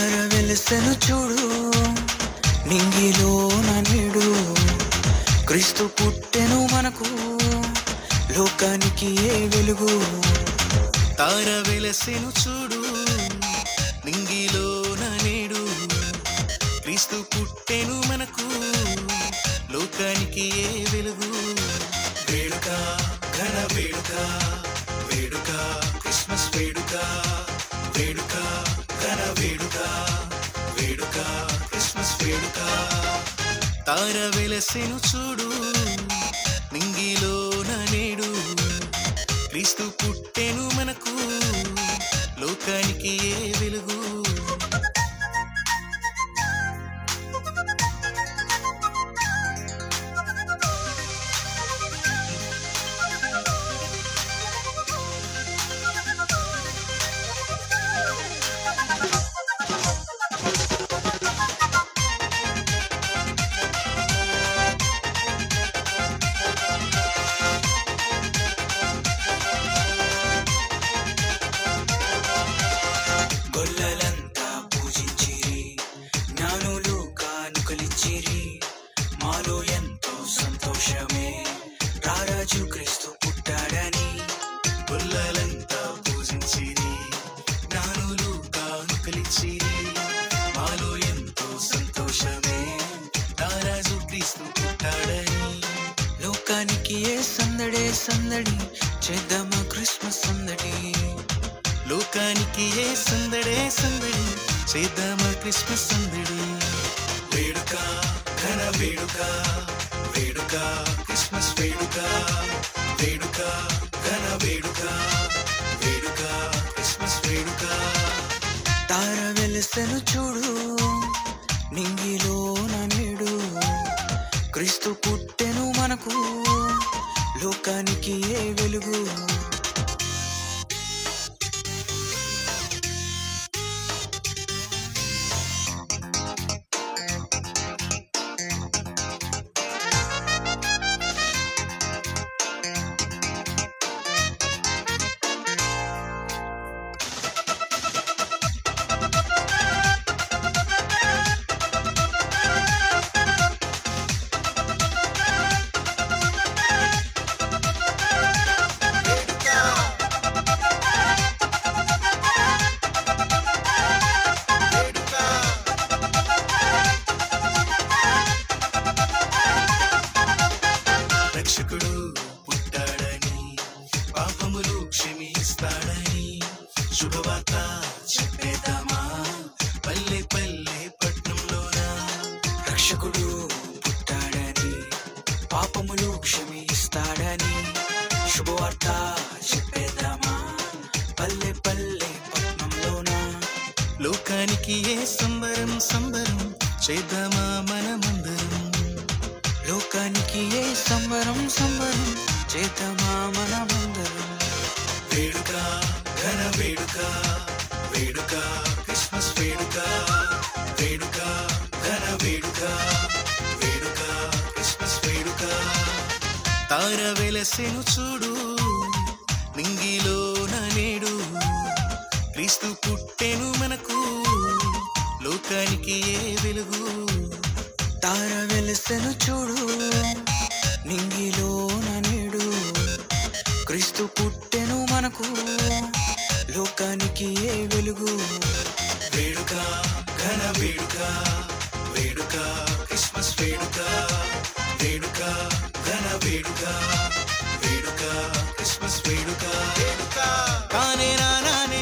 తార వెలుసెను చూడు నింగిలోన నేడు క్రీస్తు పుట్టెను మనకు లోకానికి ఏ వెలుగు. తార వెలసెను చూడు నింగిలోన నేడు క్రీస్తు పుట్టెను మనకు లోకానికి ఏ వెలుగు. వేడుక ఘన వేడుక వేడుక క్రిస్మస్ వేడుక వేడుక ఘన వేడుక వేడుక క్రిస్మస్ వేడుక. తార వెలసెను చూడు నింగిలోన నేడు క్రీస్తు పుట్టెను మనకు లోకానికి ఏ వెలుగు. గొల్లలంతా పూజించిరి జ్ఞానులు కానుకలిచ్చిరి మాలో ఎంతో సంతోషమే రారాజు క్రీస్తు పుట్టాడని. గొల్లలంతా పూజించిరి జ్ఞానులు కానుకలిచ్చిరి మాలో ఎంతో సంతోషమే రారాజు క్రీస్తు పుట్టాడని. లోకానికి ఏ సందడే సందడి చేద్దామా క్రిస్మస్ సందడి. లోకానికి ఏ సందడే సందడి చేద్దామా క్రిస్మస్ సందడి. వేడుక ఘన వేడుక వేడుక క్రిస్మస్ వేడుక వేడుక ఘన వేడుక వేడుక క్రిస్మస్ వేడుక. తార వెలుసెను చూడు నింగిలోన నేడు క్రీస్తు పుట్టెను మనకు లోకానికి ఏ వెలుగు. రక్షకుడు పుట్టాడని పాపములు క్షమిస్తాడని శుభవార్త చెప్పేద్దామా పల్లె పల్లె పట్నంలోన. రక్షకుడు పుట్టాడని పాపములు క్షమిస్తాడని శుభవార్త చెప్పేద్దామా పల్లె పల్లె పట్నంలోన. లోకానికి ఏ సంబరం సంబరం చేద్దామా మనమందరం. లోకానికి ఏ సంబరం సంబరం చేద్దామా మనమందరం. వేడుక ఘన వేడుక వేడుక క్రిస్మస్ వేడుక వేడుక ఘన వేడుక వేడుక క్రిస్మస్ వేడుక. తార వెలసెను చూడు నింగిలోన నేడు క్రీస్తు పుట్టెను మనకు లోకానికి ఏ వెలుగు. తార వెలుసెను చూడు నింగిలోన నేడు క్రీస్తు పుట్టెను మనకు లోకానికి ఏ వెలుగు. వేడుక ఘన వేడుక వేడుక క్రిస్మస్ వేడుక వేడుక ఘన వేడుక వేడుక క్రిస్మస్ వేడుక. కానే నానే